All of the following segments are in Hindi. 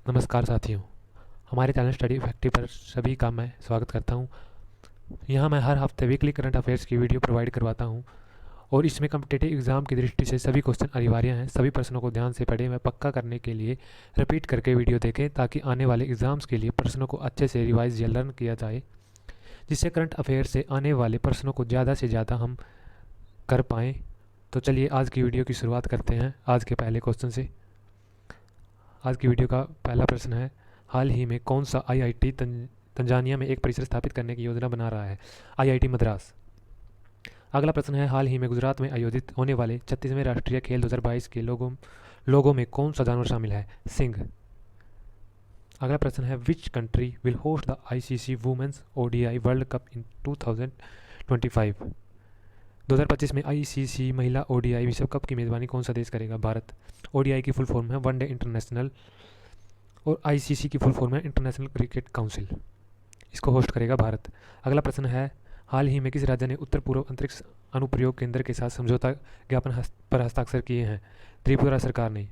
नमस्कार साथियों, हमारे चैनल स्टडी इफेक्टिव पर सभी का मैं स्वागत करता हूं। यहां मैं हर हफ्ते वीकली करंट अफेयर्स की वीडियो प्रोवाइड करवाता हूं और इसमें कम्पिटिटिव एग्जाम की दृष्टि से सभी क्वेश्चन अनिवार्य हैं। सभी प्रश्नों को ध्यान से पढ़ें व पक्का करने के लिए रिपीट करके वीडियो देखें ताकि आने वाले एग्जाम्स के लिए प्रश्नों को अच्छे से रिवाइज या लर्न किया जाए, जिससे करंट अफेयर से आने वाले प्रश्नों को ज़्यादा से ज़्यादा हम कर पाएँ। तो चलिए आज की वीडियो की शुरुआत करते हैं आज के पहले क्वेश्चन से। आज की वीडियो का पहला प्रश्न है, हाल ही में कौन सा आईआईटी तंजानिया में एक परिसर स्थापित करने की योजना बना रहा है? आईआईटी मद्रास। अगला प्रश्न है, हाल ही में गुजरात में आयोजित होने वाले 36वें राष्ट्रीय खेल 2022 के लोगों में कौन सा जानवर शामिल है? सिंह। अगला प्रश्न है, which country will host the ICC women's ODI world cup in 2025? 2025 में आईसीसी महिला ओडीआई विश्व कप की मेज़बानी कौन सा देश करेगा? भारत। ओडीआई की फुल फॉर्म है वनडे इंटरनेशनल और आईसीसी की फुल फॉर्म है इंटरनेशनल क्रिकेट काउंसिल। इसको होस्ट करेगा भारत। अगला प्रश्न है, हाल ही में किस राज्य ने उत्तर पूर्व अंतरिक्ष अनुप्रयोग केंद्र के साथ समझौता ज्ञापन पर हस्ताक्षर किए हैं? त्रिपुरा सरकार ने।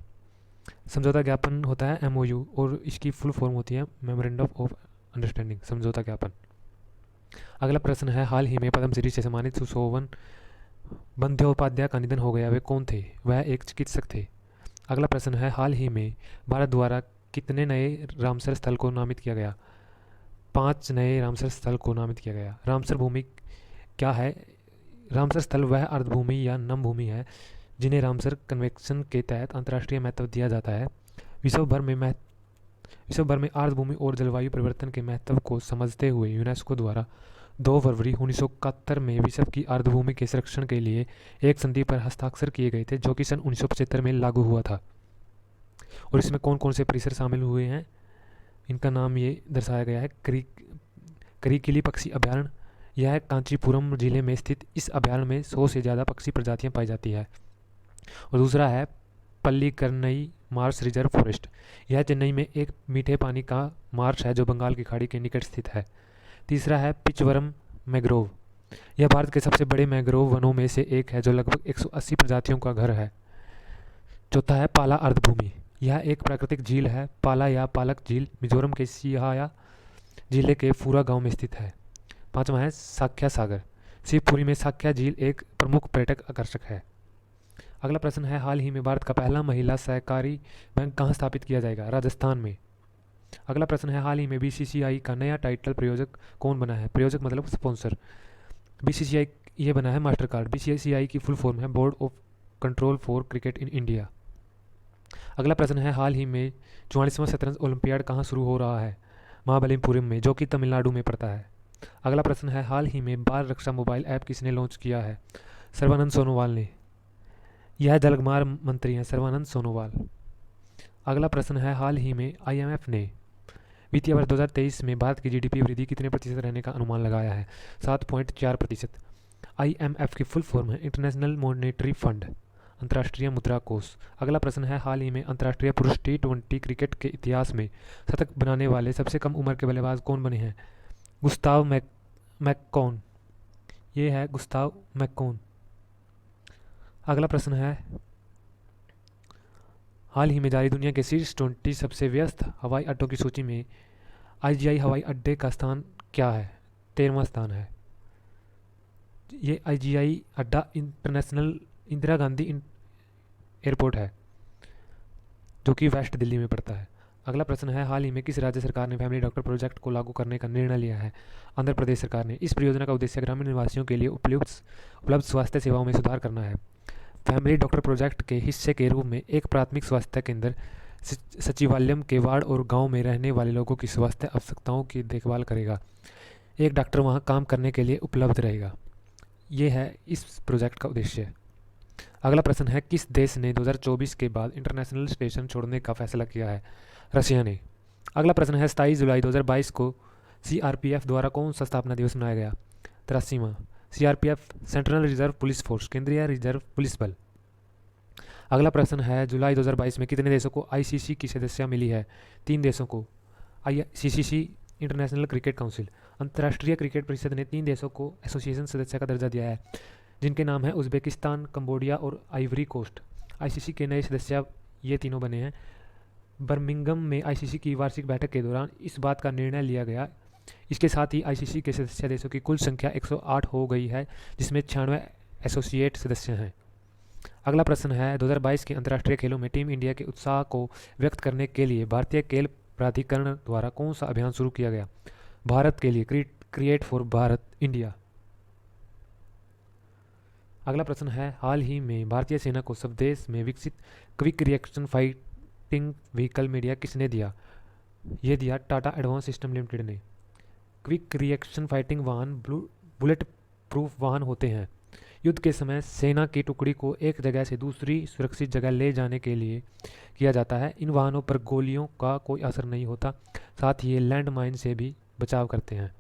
समझौता ज्ञापन होता है एमओयू और इसकी फुल फॉर्म होती है मेमोरेंडम ऑफ अंडरस्टैंडिंग, समझौता ज्ञापन। अगला प्रश्न है, हाल ही में पद्मश्री से सम्मानित सुशोभन बंद्योपाध्याय का निधन हो गया, वे कौन थे? वह एक चिकित्सक थे। अगला प्रश्न है, हाल ही में भारत द्वारा कितने नए रामसर स्थल को नामित किया गया? 5 नए रामसर स्थल को नामित किया गया। रामसर भूमि क्या है? रामसर स्थल वह अर्धभूमि या नम भूमि है जिन्हें रामसर कन्वेंशन के तहत अंतर्राष्ट्रीय महत्व दिया जाता है। विश्व भर में अर्धभूमि और जलवायु परिवर्तन के महत्व को समझते हुए यूनेस्को द्वारा 2 फरवरी 1971 में विश्व की अर्धभूमि के संरक्षण के लिए एक संधि पर हस्ताक्षर किए गए थे, जो कि सन 1975 में लागू हुआ था। और इसमें कौन कौन से परिसर शामिल हुए हैं, इनका नाम ये दर्शाया गया है। करिकिली पक्षी अभयारण्य, यह कांचीपुरम जिले में स्थित इस अभयारण्य में 100 से ज़्यादा पक्षी प्रजातियां पाई जाती है। और दूसरा है पल्लीकरनई मार्श रिजर्व फॉरेस्ट, यह चेन्नई में एक मीठे पानी का मार्श है जो बंगाल की खाड़ी के निकट स्थित है। तीसरा है पिचवरम मैंग्रोव, यह भारत के सबसे बड़े मैंग्रोव वनों में से एक है जो लगभग 180 प्रजातियों का घर है। चौथा है पाला अर्धभूमि, यह एक प्राकृतिक झील है। पाला या पालक झील मिजोरम के सिहाया जिले के फूरा गांव में स्थित है। पांचवा है साख्या सागर, शिवपुरी में साख्या झील एक प्रमुख पर्यटक आकर्षक है। अगला प्रश्न है, हाल ही में भारत का पहला महिला सहकारी बैंक कहाँ स्थापित किया जाएगा? राजस्थान में। अगला प्रश्न है, हाल ही में बीसीसीआई का नया टाइटल प्रयोजक कौन बना है? प्रयोजक मतलब स्पॉन्सर। बीसीसीआई ये बना है मास्टर कार्ड। बीसीसीआई की फुल फॉर्म है board of control for cricket in India. अगला प्रश्न है, हाल ही में 44वां शतरंज ओलंपियाड कहाँ शुरू हो रहा है? महाबलीपुरम में, जो कि तमिलनाडु में पड़ता है। अगला प्रश्न है, हाल ही में बाल रक्षा मोबाइल ऐप किसने लॉन्च किया है? सर्बानंद सोनोवाल ने। यह जलमार्ग मंत्री हैं सर्बानंद सोनोवाल। अगला प्रश्न है, हाल ही में आईएमएफ ने वित्तीय वर्ष 2023 में भारत की जीडीपी वृद्धि कितने प्रतिशत रहने का अनुमान लगाया है? 7.4%। आईएमएफ की फुल फॉर्म है इंटरनेशनल मॉनेटरी फंड, अंतर्राष्ट्रीय मुद्रा कोष। अगला प्रश्न है, हाल ही में अंतर्राष्ट्रीय पुरुष T20 क्रिकेट के इतिहास में शतक बनाने वाले सबसे कम उम्र के बल्लेबाज कौन बने हैं? गुस्ताव मैककॉन, ये है गुस्ताव मैककॉन। अगला प्रश्न है, हाल ही में जारी दुनिया के शीर्ष 20 सबसे व्यस्त हवाई अड्डों की सूची में आईजीआई हवाई अड्डे का स्थान क्या है? 13वां स्थान है। ये आईजीआई अड्डा इंटरनेशनल इंदिरा गांधी एयरपोर्ट है जो कि वेस्ट दिल्ली में पड़ता है। अगला प्रश्न है, हाल ही में किस राज्य सरकार ने फैमिली डॉक्टर प्रोजेक्ट को लागू करने का निर्णय लिया है? आंध्र प्रदेश सरकार ने। इस परियोजना का उद्देश्य ग्रामीण निवासियों के लिए उपलब्ध स्वास्थ्य सेवाओं में सुधार करना है। फैमिली डॉक्टर प्रोजेक्ट के हिस्से के रूप में एक प्राथमिक स्वास्थ्य केंद्र सचिवालय के वार्ड और गांव में रहने वाले लोगों की स्वास्थ्य आवश्यकताओं की देखभाल करेगा। एक डॉक्टर वहां काम करने के लिए उपलब्ध रहेगा। ये है इस प्रोजेक्ट का उद्देश्य। अगला प्रश्न है, किस देश ने 2024 के बाद इंटरनेशनल स्टेशन छोड़ने का फैसला किया है? रशिया ने। अगला प्रश्न है, 27 जुलाई 2022 को सीआरपीएफ द्वारा कौन सा स्थापना दिवस मनाया गया? 83वां। CRPF central reserve police force, केंद्रीय रिजर्व पुलिस बल। अगला प्रश्न है, जुलाई 2022 में कितने देशों को आईसीसी की सदस्यता मिली है? 3 देशों को। आईसीसी इंटरनेशनल क्रिकेट काउंसिल, अंतर्राष्ट्रीय क्रिकेट परिषद ने 3 देशों को एसोसिएशन सदस्य का दर्जा दिया है, जिनके नाम है उज्बेकिस्तान, कंबोडिया और आइवरी कोस्ट। आईसीसी के नए सदस्य ये तीनों बने हैं, बर्मिंघम में आईसीसी की वार्षिक बैठक के दौरान इस बात का निर्णय लिया गया। इसके साथ ही आईसीसी के सदस्य देशों की कुल संख्या 108 हो गई है, जिसमें 96 एसोसिएट सदस्य हैं। अगला प्रश्न है, 2022 के अंतर्राष्ट्रीय खेलों में टीम इंडिया के उत्साह को व्यक्त करने के लिए भारतीय खेल प्राधिकरण द्वारा कौन सा अभियान शुरू किया गया? भारत के लिए क्रिएट फॉर भारत इंडिया। अगला प्रश्न है, हाल ही में भारतीय सेना को स्वदेश में विकसित quick reaction fighting vehicle media किसने दिया? ये दिया टाटा एडवांस सिस्टम लिमिटेड ने। क्विक रिएक्शन फाइटिंग वाहन बुलेट प्रूफ वाहन होते हैं। युद्ध के समय सेना की टुकड़ी को एक जगह से दूसरी सुरक्षित जगह ले जाने के लिए किया जाता है। इन वाहनों पर गोलियों का कोई असर नहीं होता, साथ ही ये लैंड माइन से भी बचाव करते हैं।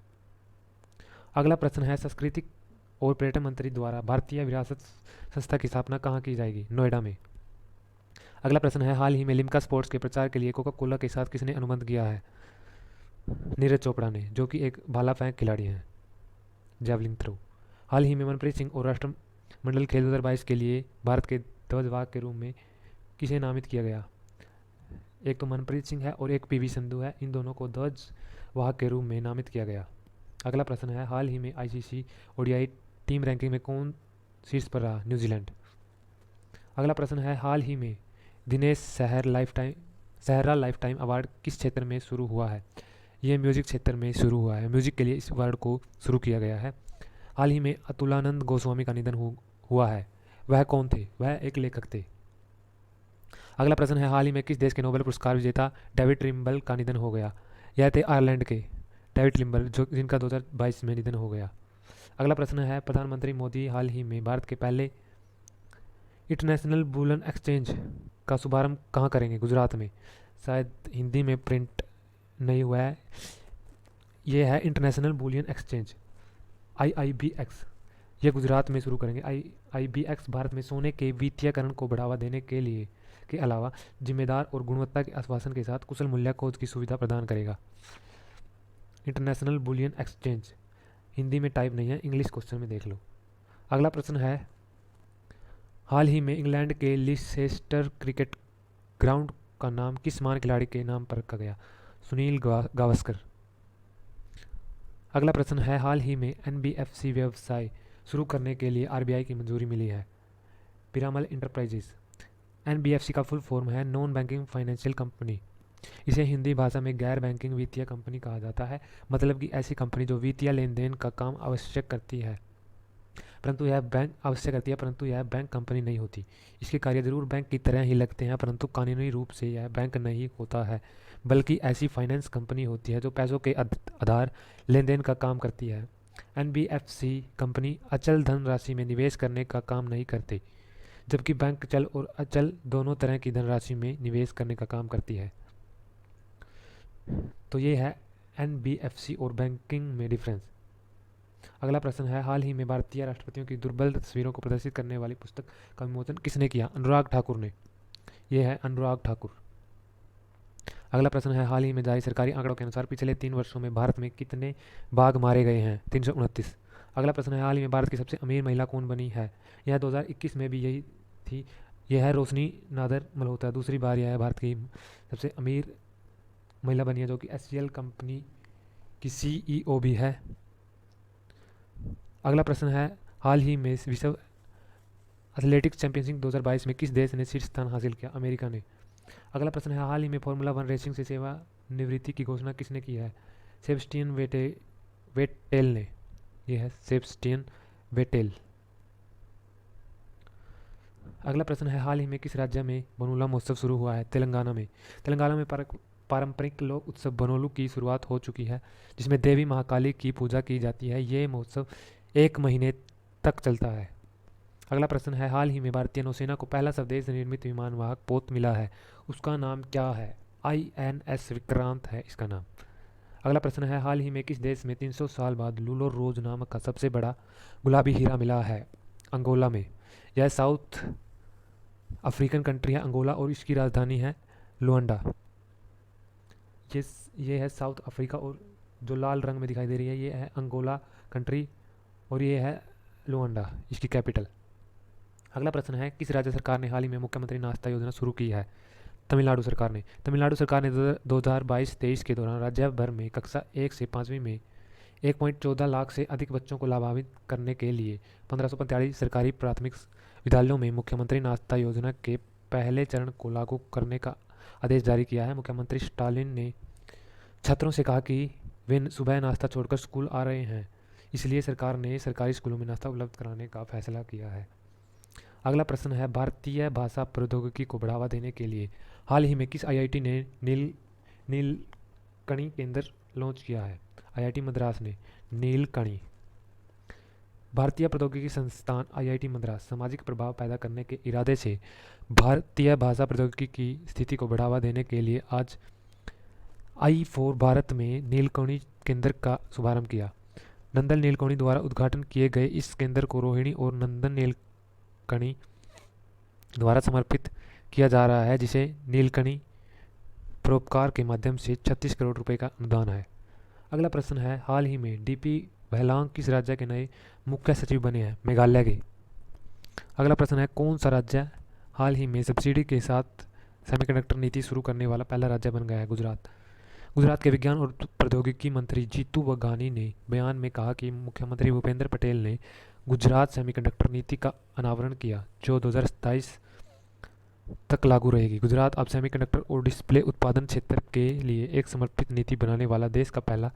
अगला प्रश्न है, सांस्कृतिक और पर्यटन मंत्री द्वारा भारतीय विरासत संस्था की स्थापना कहाँ की जाएगी? नोएडा में। अगला प्रश्न है, हाल ही में लिम्का स्पोर्ट्स के प्रचार के लिए कोका कोला के साथ किसने अनुबंध किया है? नीरज चोपड़ा ने, जो कि एक भाला फेंक खिलाड़ी हैं, जैवलिन थ्रो। हाल ही में मनप्रीत सिंह और राष्ट्रमंडल खेल 2022 के लिए भारत के ध्वजवाहक के रूप में किसे नामित किया गया? एक तो मनप्रीत सिंह है और एक पीवी संधू है। इन दोनों को ध्वजवाहक के रूप में नामित किया गया। अगला प्रश्न है, हाल ही में आईसीसी ओडीआई टीम रैंकिंग में कौन शीर्ष पर रहा? न्यूजीलैंड। अगला प्रश्न है, हाल ही में दिनेश सहरा लाइफ टाइम अवार्ड किस क्षेत्र में शुरू हुआ है? ये म्यूजिक क्षेत्र में शुरू हुआ है। म्यूजिक के लिए इस अवार्ड को शुरू किया गया है। हाल ही में अतुलानंद गोस्वामी का निधन हुआ है। वह कौन थे? वह एक लेखक थे। अगला प्रश्न है, हाल ही में किस देश के नोबेल पुरस्कार विजेता डेविड ट्रिम्बल का निधन हो गया? यह थे आयरलैंड के डेविड ट्रिम्बल, जिनका 2022 में निधन हो गया। अगला प्रश्न है, प्रधानमंत्री मोदी हाल ही में भारत के पहले इंटरनेशनल बुलियन एक्सचेंज का शुभारंभ कहाँ करेंगे? गुजरात में। शायद हिंदी में प्रिंट नहीं हुआ है। ये है इंटरनेशनल बुलियन एक्सचेंज IIBX। ये गुजरात में शुरू करेंगे। IIBX भारत में सोने के वित्तीयकरण को बढ़ावा देने के लिए के अलावा जिम्मेदार और गुणवत्ता के आश्वासन के साथ कुशल मूल्य खोज की सुविधा प्रदान करेगा। इंटरनेशनल बुलियन एक्सचेंज हिंदी में टाइप नहीं है, इंग्लिश क्वेश्चन में देख लो। अगला प्रश्न है, हाल ही में इंग्लैंड के लिसेस्टर क्रिकेट ग्राउंड का नाम किस महान खिलाड़ी के नाम पर रखा गया? सुनील गावस्कर। अगला प्रश्न है, हाल ही में NBFC व्यवसाय शुरू करने के लिए RBI की मंजूरी मिली है? पिरामल इंटरप्राइजेज। NBFC का फुल फॉर्म है नॉन बैंकिंग फाइनेंशियल कंपनी। इसे हिंदी भाषा में गैर बैंकिंग वित्तीय कंपनी कहा जाता है। मतलब कि ऐसी कंपनी जो वित्तीय लेन देन का काम आवश्यक करती है, परंतु यह बैंक कंपनी नहीं होती। इसके कार्य जरूर बैंक की तरह ही लगते हैं, परंतु कानूनी रूप से यह बैंक नहीं होता है, बल्कि ऐसी फाइनेंस कंपनी होती है जो पैसों के आधार लेन देन का काम करती है। NBFC कंपनी अचल धनराशि में निवेश करने का काम नहीं करती, जबकि बैंक चल और अचल दोनों तरह की धनराशि में निवेश करने का काम करती है। तो ये है NBFC और बैंकिंग में डिफरेंस। अगला प्रश्न है, हाल ही में भारतीय राष्ट्रपतियों की दुर्बल तस्वीरों को प्रदर्शित करने वाली पुस्तक का विमोचन किसने किया? अनुराग ठाकुर ने। यह है अनुराग ठाकुर। अगला प्रश्न है, हाल ही में जारी सरकारी आंकड़ों के अनुसार पिछले 3 वर्षों में भारत में कितने बाघ मारे गए हैं? 329। अगला प्रश्न है, हाल ही में भारत की सबसे अमीर महिला कौन बनी है? यह 2021 में भी यही थी। यह है रोशनी नादर मल्होत्रा। दूसरी बार यह भारत की सबसे अमीर महिला बनी है, जो कि SCL कंपनी की CEO भी है। अगला प्रश्न है, हाल ही में विश्व एथलेटिक्स चैंपियनशिप 2022 में किस देश ने शीर्ष स्थान हासिल किया? अमेरिका ने। अगला प्रश्न है, हाल ही में फॉर्मूला 1 रेसिंग से सेवानिवृत्ति की घोषणा किसने की है? सेबस्टियन वेटेल ने। यह है सेबस्टियन वेटेल। अगला प्रश्न है, हाल ही में किस राज्य में बनोला महोत्सव शुरू हुआ है? तेलंगाना में। तेलंगाना में पारंपरिक लोक उत्सव बनोलू की शुरुआत हो चुकी है, जिसमें देवी महाकाली की पूजा की जाती है। ये महोत्सव 1 महीने तक चलता है। अगला प्रश्न है, हाल ही में भारतीय नौसेना को पहला स्वदेश निर्मित विमान वाहक पोत मिला है, उसका नाम क्या है? INS विक्रांत है इसका नाम। अगला प्रश्न है, हाल ही में किस देश में 300 साल बाद लूलो रोज नामक का सबसे बड़ा गुलाबी हीरा मिला है? अंगोला में। यह साउथ अफ्रीकन कंट्री है अंगोला, और इसकी राजधानी है लुआंडा। ये है साउथ अफ्रीका, और जो लाल रंग में दिखाई दे रही है ये है अंगोला कंट्री, और ये है लुआंडा इसकी कैपिटल। अगला प्रश्न है, किस राज्य सरकार ने हाल ही में मुख्यमंत्री नाश्ता योजना शुरू की है? तमिलनाडु सरकार ने 2022-23 के दौरान राज्य भर में कक्षा 1 से 5वीं में 1.14 लाख से अधिक बच्चों को लाभान्वित करने के लिए 1545 सरकारी प्राथमिक विद्यालयों में मुख्यमंत्री नाश्ता योजना के पहले चरण को लागू करने का आदेश जारी किया है। मुख्यमंत्री स्टालिन ने छात्रों से कहा कि वे सुबह नाश्ता छोड़कर स्कूल आ रहे हैं, इसलिए सरकार ने सरकारी स्कूलों में नाश्ता उपलब्ध कराने का फैसला किया है। अगला प्रश्न है, भारतीय भाषा प्रौद्योगिकी को बढ़ावा देने के लिए हाल ही में किस आईआईटी ने नीलकणी केंद्र लॉन्च किया है? आईआईटी मद्रास ने नीलकणी। भारतीय प्रौद्योगिकी संस्थान आईआईटी मद्रास सामाजिक प्रभाव पैदा करने के इरादे से भारतीय भाषा प्रौद्योगिकी की स्थिति को बढ़ावा देने के लिए आज I4 भारत में नीलकणी केंद्र का शुभारंभ किया। नंदन नीलकणी द्वारा उद्घाटन किए गए इस केंद्र को रोहिणी और नंदन नीलकणी द्वारा समर्पित किया जा रहा है, जिसे नीलकणी परोपकार के माध्यम से 36 करोड़ रुपए का अनुदान है। अगला प्रश्न है, हाल ही में डीपी वहलांग किस राज्य के नए मुख्य सचिव बने हैं? मेघालय के। अगला प्रश्न है, कौन सा राज्य हाल ही में सब्सिडी के साथ सेमीकंडक्टर नीति शुरू करने वाला पहला राज्य बन गया है? गुजरात। गुजरात के विज्ञान और प्रौद्योगिकी मंत्री जीतू वघानी ने बयान में कहा कि मुख्यमंत्री भूपेंद्र पटेल ने गुजरात सेमीकंडक्टर नीति का अनावरण किया, जो 2027 तक लागू रहेगी। गुजरात अब सेमीकंडक्टर और डिस्प्ले उत्पादन क्षेत्र के लिए एक समर्पित नीति बनाने वाला देश का पहला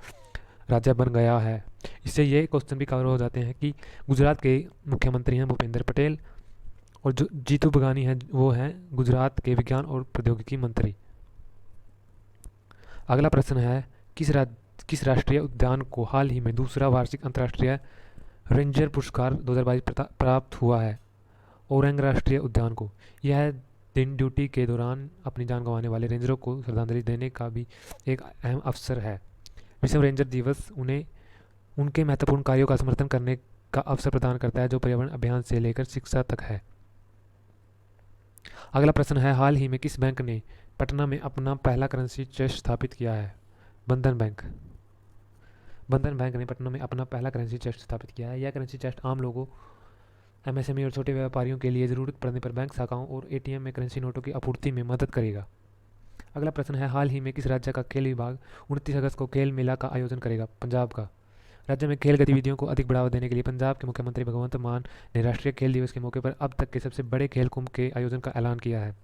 राज्य बन गया है। इससे ये क्वेश्चन भी कवर हो जाते हैं कि गुजरात के मुख्यमंत्री हैं भूपेंद्र पटेल और जो जीतू वघानी हैं वो हैं गुजरात के विज्ञान और प्रौद्योगिकी मंत्री। अगला प्रश्न है, किस राष्ट्रीय उद्यान को हाल ही में दूसरा वार्षिक अंतर्राष्ट्रीय रेंजर पुरस्कार 2022 प्राप्त हुआ है? ओरंग राष्ट्रीय उद्यान को। यह दिन ड्यूटी के दौरान अपनी जान गंवाने वाले रेंजरों को श्रद्धांजलि देने का भी एक अहम अवसर है। विश्व रेंजर दिवस उन्हें उनके महत्वपूर्ण कार्यों का समर्थन करने का अवसर प्रदान करता है, जो पर्यावरण अभियान से लेकर शिक्षा तक है। अगला प्रश्न है, हाल ही में किस बैंक ने पटना में अपना पहला करेंसी चेस्ट स्थापित किया है? बंधन बैंक। बंधन बैंक ने पटना में अपना पहला करेंसी चेस्ट स्थापित किया है। यह करेंसी चेस्ट आम लोगों, एमएसएमई और छोटे व्यापारियों के लिए ज़रूरत पड़ने पर बैंक शाखाओं और एटीएम में करेंसी नोटों की आपूर्ति में मदद करेगा। अगला प्रश्न है, हाल ही में किस राज्य का खेल विभाग 29 अगस्त को खेल मेला का आयोजन करेगा? पंजाब का। राज्य में खेल गतिविधियों को अधिक बढ़ावा देने के लिए पंजाब के मुख्यमंत्री भगवंत मान ने राष्ट्रीय खेल दिवस के मौके पर अब तक के सबसे बड़े खेल कुंभ के आयोजन का ऐलान किया है।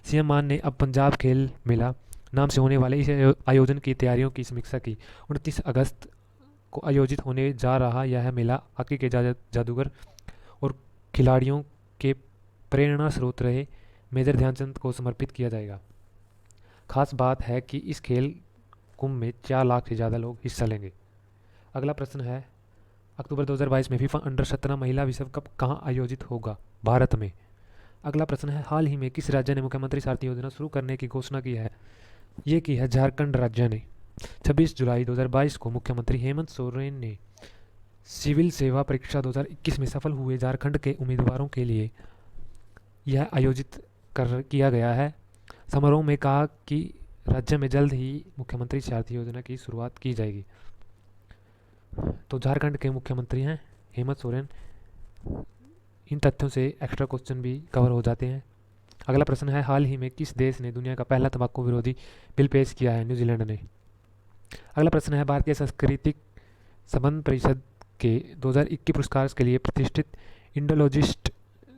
सीएम मान ने अब पंजाब खेल मेला नाम से होने वाले इस आयोजन की तैयारियों की समीक्षा की। 29 अगस्त को आयोजित होने जा रहा यह मेला हॉकी के जादूगर और खिलाड़ियों के प्रेरणा स्रोत रहे मेजर ध्यानचंद को समर्पित किया जाएगा। खास बात है कि इस खेल कुंभ में 4 लाख से ज़्यादा लोग हिस्सा लेंगे। अगला प्रश्न है, अक्टूबर 2022 में फीफा अंडर 17 महिला विश्व कप कहाँ आयोजित होगा? भारत में। अगला प्रश्न है, हाल ही में किस राज्य ने मुख्यमंत्री सारथी योजना शुरू करने की घोषणा की है? ये की है झारखंड राज्य ने। 26 जुलाई 2022 को मुख्यमंत्री हेमंत सोरेन ने सिविल सेवा परीक्षा 2021 में सफल हुए झारखंड के उम्मीदवारों के लिए यह आयोजित किया गया है। समारोह में कहा कि राज्य में जल्द ही मुख्यमंत्री सारथी योजना की शुरुआत की जाएगी। तो झारखंड के मुख्यमंत्री हैं हेमंत सोरेन। इन तथ्यों से एक्स्ट्रा क्वेश्चन भी कवर हो जाते हैं। अगला प्रश्न है, हाल ही में किस देश ने दुनिया का पहला तंबाकू विरोधी बिल पेश किया है? न्यूजीलैंड ने। अगला प्रश्न है, भारतीय सांस्कृतिक संबंध परिषद के 2021 पुरस्कार के लिए प्रतिष्ठित इंडोलॉजिस्ट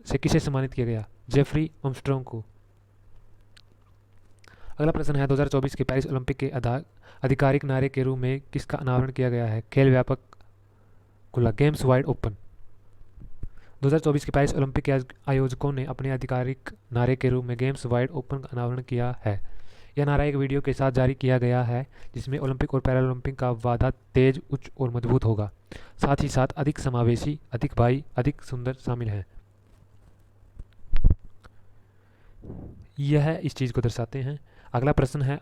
से किसे सम्मानित किया गया? जेफरी आर्मस्ट्रॉन्ग को। अगला प्रश्न है, 2024 के पेरिस ओलंपिक के आधिकारिक नारे के रूप में किसका अनावरण किया गया है? खेल व्यापक खुला, गेम्स वाइड ओपन। 2024 के पेरिस ओलंपिक के आयोजकों ने अपने आधिकारिक नारे के रूप में गेम्स वाइड ओपन का अनावरण किया है। यह नारा एक वीडियो के साथ जारी किया गया है, जिसमें ओलंपिक और पैरालंपिक का वादा तेज, उच्च और मजबूत होगा। साथ ही साथ अधिक समावेशी, अधिक भाई, अधिक सुंदर शामिल हैं। यह इस चीज़ को दर्शाते हैं। अगला प्रश्न है,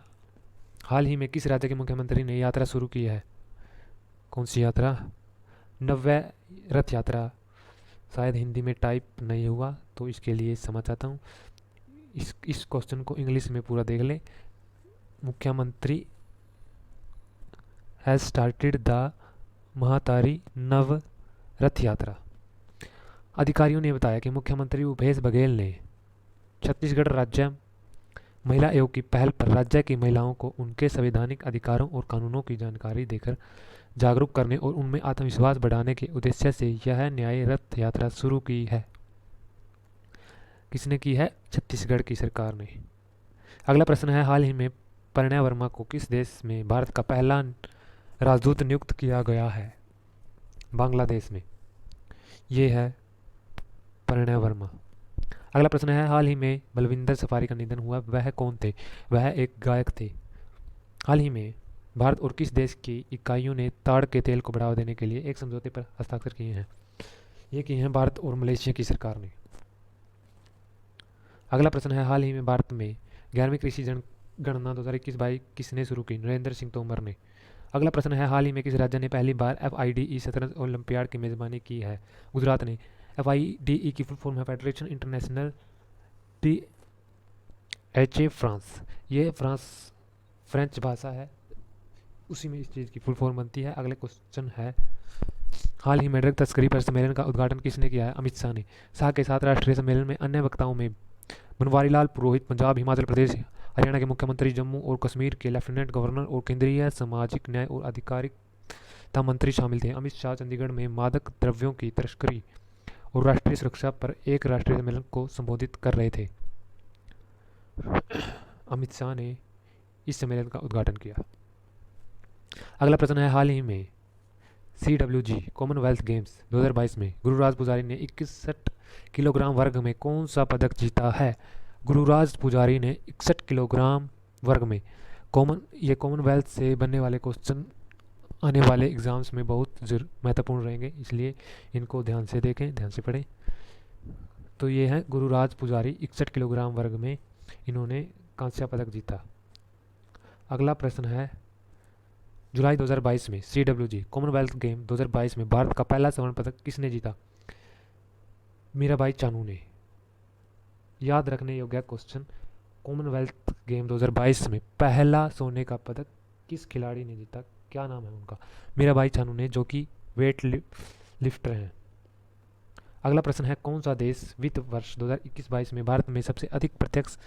हाल ही में किस राज्य के मुख्यमंत्री ने यात्रा शुरू की है? कौन सी यात्रा? नव्य रथ यात्रा। शायद हिंदी में टाइप नहीं हुआ, तो इसके लिए समझ चाहता हूँ। इस क्वेश्चन को इंग्लिश में पूरा देख लें। मुख्यमंत्री हैज़ स्टार्टेड द महातारी नव रथ यात्रा। अधिकारियों ने बताया कि मुख्यमंत्री भूपेश बघेल ने छत्तीसगढ़ राज्य महिला आयोग की पहल पर राज्य की महिलाओं को उनके संवैधानिक अधिकारों और कानूनों की जानकारी देकर जागरूक करने और उनमें आत्मविश्वास बढ़ाने के उद्देश्य से यह न्याय रथ यात्रा शुरू की है। किसने की है? छत्तीसगढ़ की सरकार ने। अगला प्रश्न है, हाल ही में परिणय वर्मा को किस देश में भारत का पहला राजदूत नियुक्त किया गया है? बांग्लादेश में। ये है परिणय वर्मा। अगला प्रश्न है, हाल ही में बलविंदर सफारी का निधन हुआ, वह कौन थे? वह एक गायक थे। हाल ही में भारत और किस देश की इकाइयों ने ताड़ के तेल को बढ़ावा देने के लिए एक समझौते पर हस्ताक्षर किए हैं? ये किए हैं भारत और मलेशिया की सरकार ने। अगला प्रश्न है, हाल ही में भारत में 11वीं कृषि जनगणना 2021-22 किसने शुरू की? नरेंद्र सिंह तोमर ने। अगला प्रश्न है, हाल ही में किस राज्य ने पहली बार FIDE शतरंज ओलंपियाड की मेजबानी की है? गुजरात ने। FIDE की फुल फॉर्म है federation international D HA France. ये फ्रेंच भाषा है, उसी में इस चीज़ की फुल फॉर्म बनती है। अगले क्वेश्चन है, हाल ही में ड्रग तस्करी पर सम्मेलन का उद्घाटन किसने किया है? अमित शाह ने। शाह के साथ राष्ट्रीय सम्मेलन में अन्य वक्ताओं में बनवारी लाल पुरोहित पंजाब, हिमाचल प्रदेश, हरियाणा के मुख्यमंत्री, जम्मू और कश्मीर के लेफ्टिनेंट गवर्नर और केंद्रीय सामाजिक न्याय और अधिकारिता मंत्री शामिल थे। अमित शाह चंडीगढ़ में मादक द्रव्यों की तस्करी और राष्ट्रीय सुरक्षा पर एक राष्ट्रीय सम्मेलन को संबोधित कर रहे थे। अमित शाह ने इस सम्मेलन का उद्घाटन किया। अगला प्रश्न है, हाल ही में CWG कॉमनवेल्थ गेम्स 2022 में गुरुराज पुजारी ने 61 किलोग्राम वर्ग में कौन सा पदक जीता है? गुरुराज पुजारी ने 61 किलोग्राम वर्ग में कॉमनवेल्थ से बनने वाले क्वेश्चन आने वाले एग्जाम्स में बहुत महत्वपूर्ण रहेंगे, इसलिए इनको ध्यान से देखें, ध्यान से पढ़ें। तो ये है गुरुराज पुजारी, 61 किलोग्राम वर्ग में इन्होंने कांस्य पदक जीता। अगला प्रश्न है, जुलाई 2022 में CWG कॉमनवेल्थ गेम 2022 में भारत का पहला स्वर्ण पदक किसने जीता? मीराबाई चानू ने। याद रखने योग्य क्वेश्चन, कॉमनवेल्थ गेम 2022 में पहला सोने का पदक किस खिलाड़ी ने जीता? क्या नाम है उनका? मीराबाई चानू ने, जो कि वेट लिफ्टर हैं। अगला प्रश्न है, कौन सा देश वित्त वर्ष 2021-22 में भारत में सबसे अधिक प्रत्यक्ष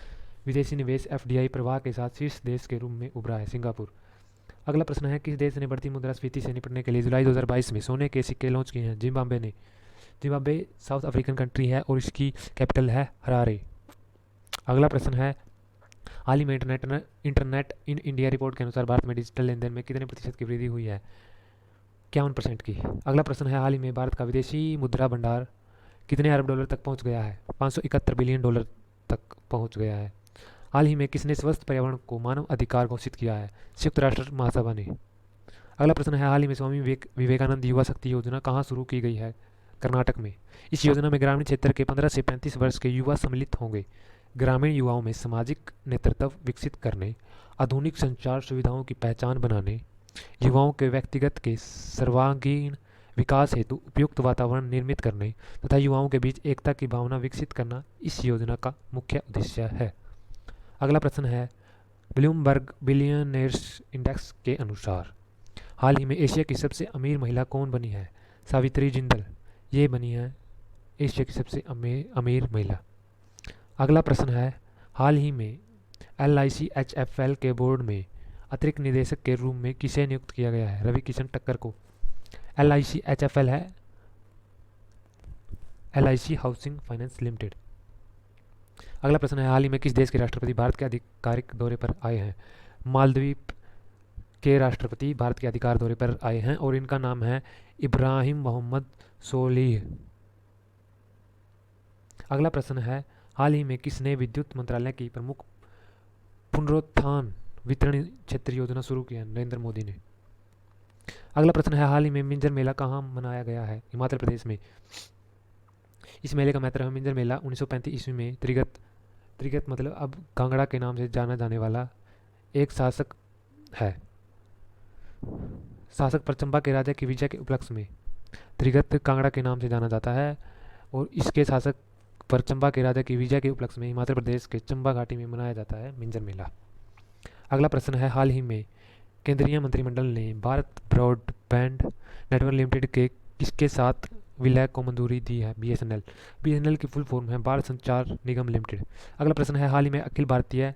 विदेशी निवेश FDI प्रवाह के साथ शीर्ष देश के रूप में उभरा है? सिंगापुर। अगला प्रश्न है, किस देश ने बढ़ती मुद्रास्फीति से निपटने के लिए जुलाई 2022 में सोने के सिक्के लॉन्च किए हैं? जिम्बाब्वे ने। जिम्बाब्वे साउथ अफ्रीकन कंट्री है और इसकी कैपिटल है हरारे। अगला प्रश्न है, हाल ही में इंटरनेट इन इंडिया रिपोर्ट के अनुसार भारत में डिजिटल लेन देन में कितने प्रतिशत की वृद्धि हुई है? 51% की। अगला प्रश्न है, हाल ही में भारत का विदेशी मुद्रा भंडार कितने अरब डॉलर तक पहुंच गया है? 571 बिलियन डॉलर तक पहुंच गया है। हाल ही में किसने स्वस्थ पर्यावरण को मानव अधिकार घोषित किया है? संयुक्त राष्ट्र महासभा ने। अगला प्रश्न है, हाल ही में स्वामी विवेकानंद युवा शक्ति योजना कहाँ शुरू की गई है? कर्नाटक में। इस योजना में ग्रामीण क्षेत्र के 15 से 35 वर्ष के युवा सम्मिलित होंगे। ग्रामीण युवाओं में सामाजिक नेतृत्व विकसित करने, आधुनिक संचार सुविधाओं की पहचान बनाने, युवाओं के व्यक्तिगत के सर्वांगीण विकास हेतु उपयुक्त वातावरण निर्मित करने तथा युवाओं के बीच एकता की भावना विकसित करना इस योजना का मुख्य उद्देश्य है। अगला प्रश्न है, ब्लूमबर्ग बिलियनियर्स इंडेक्स के अनुसार हाल ही में एशिया की सबसे अमीर महिला कौन बनी है? सावित्री जिंदल। ये बनी है एशिया की सबसे अमीर महिला। अगला प्रश्न है, हाल ही में LIC HFL के बोर्ड में अतिरिक्त निदेशक के रूप में किसे नियुक्त किया गया है? रवि किशन टक्कर को। LIC HFL है LIC हाउसिंग फाइनेंस लिमिटेड। अगला प्रश्न है, हाल ही में किस देश के राष्ट्रपति भारत के आधिकारिक दौरे पर आए हैं? मालदीव के राष्ट्रपति भारत के अधिकार दौरे पर आए हैं और इनका नाम है इब्राहिम मोहम्मद सोलिह। अगला प्रश्न है, हाल ही में किसने विद्युत मंत्रालय की प्रमुख पुनरुत्थान वितरण क्षेत्र योजना शुरू की है? नरेंद्र मोदी ने। अगला प्रश्न है, हाल ही में मिंजर मेला कहाँ मनाया गया है? हिमाचल प्रदेश में। इस मेले का महत्व है, मिंजर मेला 1935 ईस्वी में त्रिगत मतलब अब कांगड़ा के नाम से जाना जाने वाला एक शासक है। शासक पर चंबा के राजा की विजय के उपलक्ष्य में त्रिगत कांगड़ा के नाम से जाना जाता है और इसके शासक पर चंबा के राजा की विजय के उपलक्ष्य में हिमाचल प्रदेश के चंबा घाटी में मनाया जाता है मिंजर मेला। अगला प्रश्न है, हाल ही में केंद्रीय मंत्रिमंडल ने भारत ब्रॉडबैंड नेटवर्क लिमिटेड के किसके साथ विलय को मंजूरी दी है? BSNL की फुल फॉर्म है भारत संचार निगम लिमिटेड। अगला प्रश्न है, हाल ही में अखिल भारतीय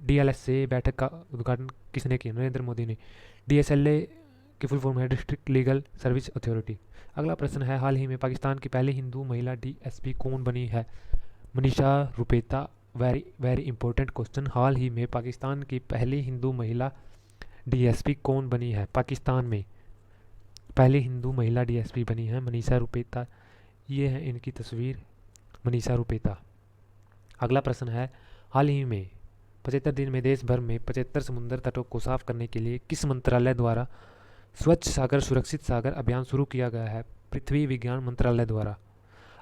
DLSA बैठक का उद्घाटन किसने किया? नरेंद्र मोदी ने। DSLA की फुल फॉर्म है डिस्ट्रिक्ट लीगल सर्विस अथॉरिटी। अगला प्रश्न है, हाल ही में पाकिस्तान की पहली हिंदू महिला DSP कौन बनी है? Manisha Ropeta. Very very important question. हाल ही में पाकिस्तान की पहली हिंदू महिला DSP कौन बनी है? पाकिस्तान में पहली हिंदू महिला DSP बनी है मनीषा रुपेता। ये है इनकी तस्वीर, मनीषा रुपेता। अगला प्रश्न है, हाल ही में 75 दिन में देश भर में 75 समुद्र तटों को साफ करने के लिए किस मंत्रालय द्वारा स्वच्छ सागर सुरक्षित सागर अभियान शुरू किया गया है? पृथ्वी विज्ञान मंत्रालय द्वारा।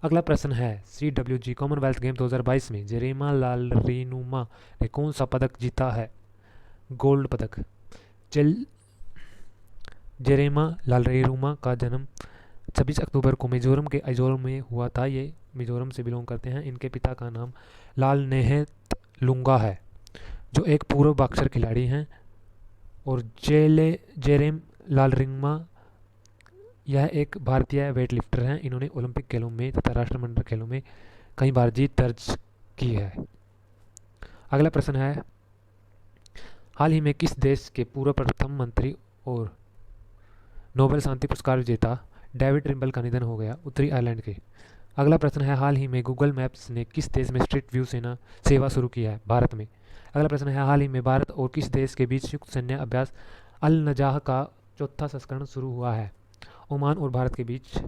अगला प्रश्न है, CWG कॉमनवेल्थ गेम 2022 में जेरेमा लालरीनुमा ने कौन सा पदक जीता है? गोल्ड पदक। जेरेमा लालरीनुमा का जन्म 26 अक्टूबर को मिजोरम के आइजोल में हुआ था। ये मिजोरम से बिलोंग करते हैं। इनके पिता का नाम लालनेहत लुंगा है, जो एक पूर्व बॉक्सर खिलाड़ी हैं। और जेरेम लालरिंगमा यह एक भारतीय वेटलिफ्टर हैं। इन्होंने ओलंपिक खेलों में तथा राष्ट्रमंडल खेलों में कई बार जीत दर्ज की है। अगला प्रश्न है, हाल ही में किस देश के पूर्व प्रथम मंत्री और नोबेल शांति पुरस्कार विजेता डेविड ट्रिम्बल का निधन हो गया? उत्तरी आयरलैंड के। अगला प्रश्न है, हाल ही में गूगल मैप्स ने किस देश में स्ट्रीट व्यू सेवा शुरू किया है? भारत में। अगला प्रश्न है, हाल ही में भारत और किस देश के बीच संयुक्त सैन्य अभ्यास अल नजाह का चौथा संस्करण शुरू हुआ है? ओमान और भारत के बीच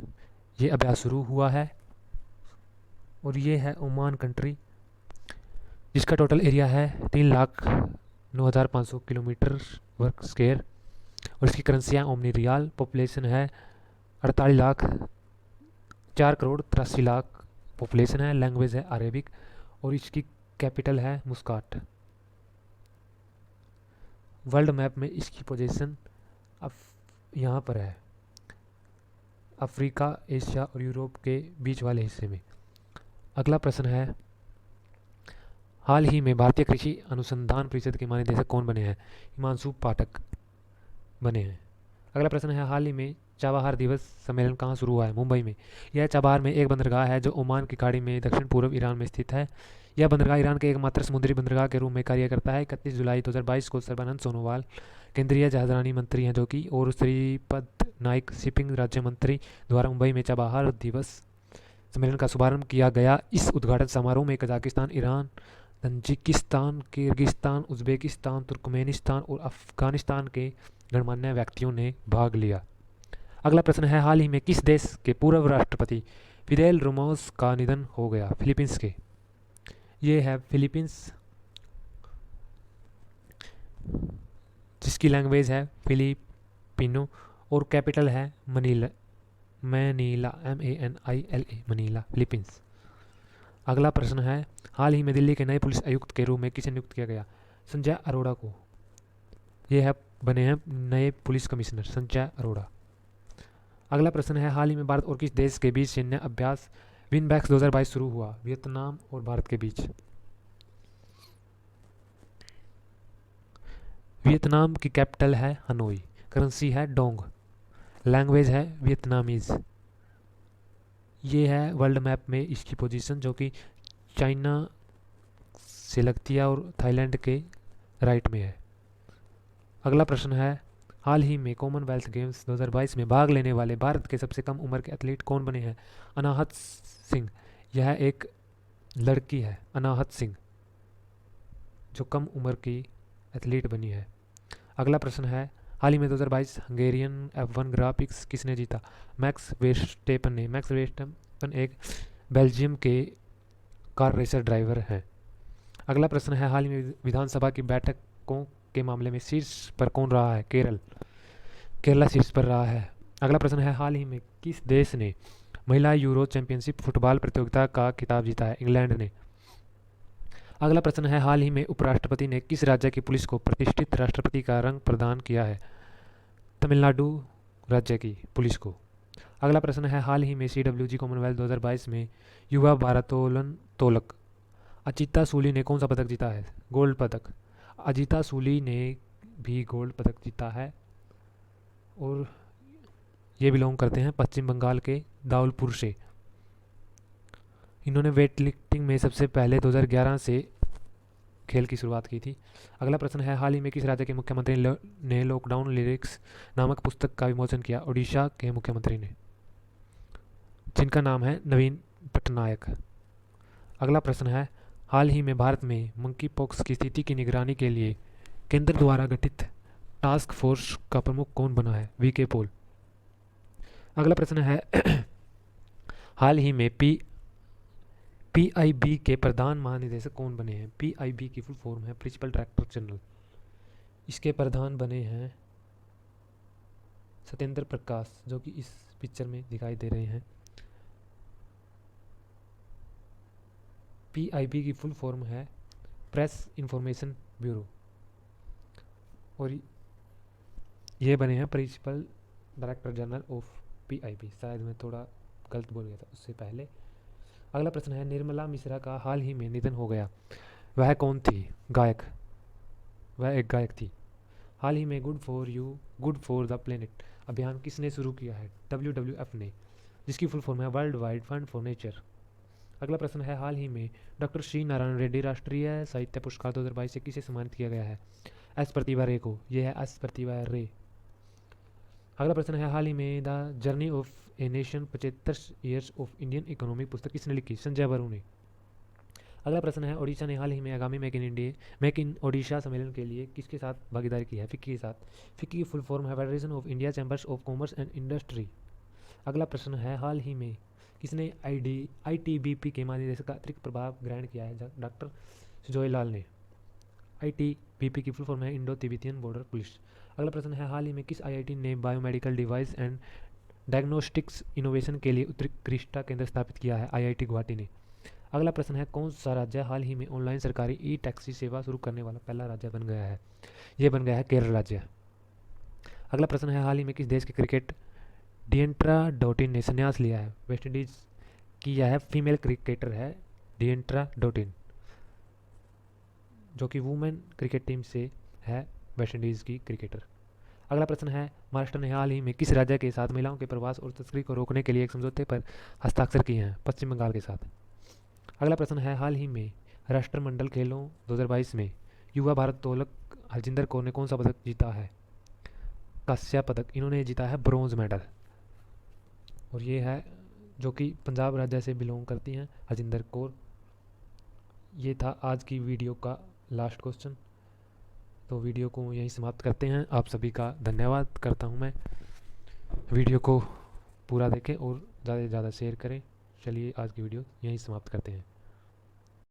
ये अभ्यास शुरू हुआ है। और ये है ओमान कंट्री, जिसका टोटल एरिया है 3,09,500 किलोमीटर वर्ग स्क्वायर। और इसकी करेंसियाँ ओमनी रियाल। पॉपुलेशन है 48 लाख, 4 करोड़ 83 लाख पॉपुलेशन है। लैंग्वेज है अरेबिक। और इसकी कैपिटल है मुस्काट। वर्ल्ड मैप में इसकी पोजीशन यहाँ पर है, अफ्रीका, एशिया और यूरोप के बीच वाले हिस्से में। अगला प्रश्न है, हाल ही में भारतीय कृषि अनुसंधान परिषद के महानिदेशक कौन बने हैं? हिमांशु पाठक बने हैं। अगला प्रश्न है, हाल ही में चाबहार दिवस सम्मेलन कहाँ शुरू हुआ है? मुंबई में। यह चाबहार में एक बंदरगाह है जो ओमान की खाड़ी में दक्षिण पूर्व ईरान में स्थित है। यह बंदरगाह ईरान के एकमात्र समुद्री बंदरगाह के रूप में कार्य करता है। 31 जुलाई 2022 को सर्बानंद सोनोवाल केंद्रीय जहाजरानी मंत्री हैं जो कि, और श्रीपद नाइक शिपिंग राज्य मंत्री द्वारा मुंबई में चाबहार दिवस सम्मेलन का शुभारंभ किया गया। इस उद्घाटन समारोह में Kazakhstan, Iran, Tajikistan, Kyrgyzstan, Uzbekistan, Turkmenistan और अफगानिस्तान के गणमान्य व्यक्तियों ने भाग लिया। अगला प्रश्न है, हाल ही में किस देश के पूर्व राष्ट्रपति फिदेल रामोस का निधन हो गया? फिलीपींस के। ये है फिलीपींस, जिसकी लैंग्वेज है फिलिपिनो और कैपिटल है मनीला, MANILA, मनीला, फिलीपींस। अगला प्रश्न है, हाल ही में दिल्ली के नए पुलिस आयुक्त के रूप में किसे नियुक्त किया गया? संजय अरोड़ा को। ये है बने हैं नए पुलिस कमिश्नर संजय अरोड़ा। अगला प्रश्न है, हाल ही में भारत और किस देश के बीच सैन्य अभ्यास विनबैक्स 2022 शुरू हुआ? वियतनाम और भारत के बीच। वियतनाम की कैपिटल है हनोई। करेंसी है डोंग। लैंग्वेज है वियतनामीज। ये है वर्ल्ड मैप में इसकी पोजीशन, जो कि चाइना से लगती है और थाईलैंड के राइट में है। अगला प्रश्न है, हाल ही में कॉमनवेल्थ गेम्स 2022 में भाग लेने वाले भारत के सबसे कम उम्र के एथलीट कौन बने हैं? अनाहत सिंह। यह एक लड़की है, अनाहत सिंह, जो कम उम्र की एथलीट बनी है। अगला प्रश्न है, हाल ही में 2022 हंगेरियन F1 ग्राफिक्स किसने जीता? मैक्स वेस्टेपन ने। मैक्स वेस्टेपन एक बेल्जियम के कार रेसर ड्राइवर हैं। अगला प्रश्न है, हाल ही में विधानसभा की बैठकों के मामले में शीर्ष पर कौन रहा है? केरला शीर्ष पर रहा है। अगला प्रश्न है, हाल ही में किस देश ने महिला यूरो चैंपियनशिप फुटबॉल प्रतियोगिता का खिताब जीता है? इंग्लैंड ने। अगला प्रश्न है, हाल ही में उपराष्ट्रपति ने किस राज्य की पुलिस को प्रतिष्ठित राष्ट्रपति का रंग प्रदान किया है? तमिलनाडु राज्य की पुलिस को। अगला प्रश्न है, हाल ही में CWG कॉमनवेल्थ 2022 में युवा भारोत्तोलन तोलक अजीता सूली ने कौन सा पदक जीता है? गोल्ड पदक। अजीता सूली ने भी गोल्ड पदक जीता है और ये बिलोंग करते हैं पश्चिम बंगाल के दाउलपुर से। इन्होंने वेट लिफ्टिंग में सबसे पहले 2011 से खेल की शुरुआत की थी। अगला प्रश्न है, हाल ही में किस राज्य के मुख्यमंत्री ने लॉकडाउन लिरिक्स नामक पुस्तक का विमोचन किया? ओडिशा के मुख्यमंत्री ने, जिनका नाम है नवीन पटनायक। अगला प्रश्न है, हाल ही में भारत में मंकी पॉक्स की स्थिति की निगरानी के लिए केंद्र द्वारा गठित टास्क फोर्स का प्रमुख कौन बना है? वीके पॉल। अगला प्रश्न है, हाल ही में पीआईबी के प्रधान महानिदेशक कौन बने हैं? पीआईबी की फुल फॉर्म है प्रिंसिपल डायरेक्टर जनरल। इसके प्रधान बने हैं सत्येंद्र प्रकाश, जो कि इस पिक्चर में दिखाई दे रहे हैं। पीआईबी की फुल फॉर्म है प्रेस इंफॉर्मेशन ब्यूरो, और ये बने हैं principal director general of PIB. शायद मैं थोड़ा गलत बोल गया था उससे पहले। अगला प्रश्न है, निर्मला मिश्रा का हाल ही में निधन हो गया, वह कौन थी? गायक, वह एक गायक थी। हाल ही में good for you good for the planet अभियान किसने शुरू किया है? WWF ने, जिसकी फुल फॉर्म है world wide fund for nature. अगला प्रश्न है, हाल ही में डॉक्टर श्री नारायण रेड्डी राष्ट्रीय साहित्य पुरस्कार 2022 से किसे सम्मानित किया गया है? एस प्रतिभा रे को। यह है एस प्रतिभा रे। अगला प्रश्न है, हाल ही में the journey of a nation 75 years of Indian economy पुस्तक किसने लिखी? संजय बरू ने। अगला प्रश्न है, ओडिशा ने हाल ही में आगामी मेक इन ओडिशा सम्मेलन के लिए किसके साथ भागीदारी की है? फिक्की के साथ। फिक्की की फुल फॉर्म है federation of India chambers of commerce and industry. अगला प्रश्न है, हाल ही में किसने ITBP के महानिदेशक का अतिरिक्त प्रभाव ग्रहण किया है? डॉक्टर सुजोय लाल ने। ITBP की फुल फॉर्म है इंडो तिब्बतियन बॉर्डर पुलिस। अगला प्रश्न है, हाल ही में किस IIT ने biomedical device and diagnostics innovation के लिए उत्कृष्टता केंद्र स्थापित किया है? IIT गुवाहाटी ने। अगला प्रश्न है, कौन सा राज्य हाल ही में ऑनलाइन सरकारी टैक्सी सेवा शुरू करने वाला पहला राज्य बन गया है? ये बन गया है केरल राज्य। अगला प्रश्न है, हाल ही में किस देश के क्रिकेट डिएंट्रा डोटिन ने संन्यास लिया है? वेस्ट इंडीज की यह फीमेल क्रिकेटर है डिएंट्रा डोटिन, जो कि वुमेन क्रिकेट टीम से है, वेस्ट इंडीज़ की क्रिकेटर। अगला प्रश्न है, महाराष्ट्र ने हाल ही में किस राज्य के साथ महिलाओं के प्रवास और तस्करी को रोकने के लिए एक समझौते पर हस्ताक्षर किए हैं? पश्चिम बंगाल के साथ। अगला प्रश्न है, हाल ही में राष्ट्रमंडल खेलों 2022 में युवा भारोत्तोलक हरजिंदर कौर ने कौन सा पदक जीता है? कांस्य पदक। इन्होंने जीता है ब्रोंज मेडल, और ये है जो कि पंजाब राज्य से बिलोंग करती हैं, हरजिंदर कौर। ये था आज की वीडियो का लास्ट क्वेश्चन। तो वीडियो को यहीं समाप्त करते हैं। आप सभी का धन्यवाद करता हूं मैं। वीडियो को पूरा देखें और ज़्यादा से ज़्यादा शेयर करें। चलिए आज की वीडियो यहीं समाप्त करते हैं।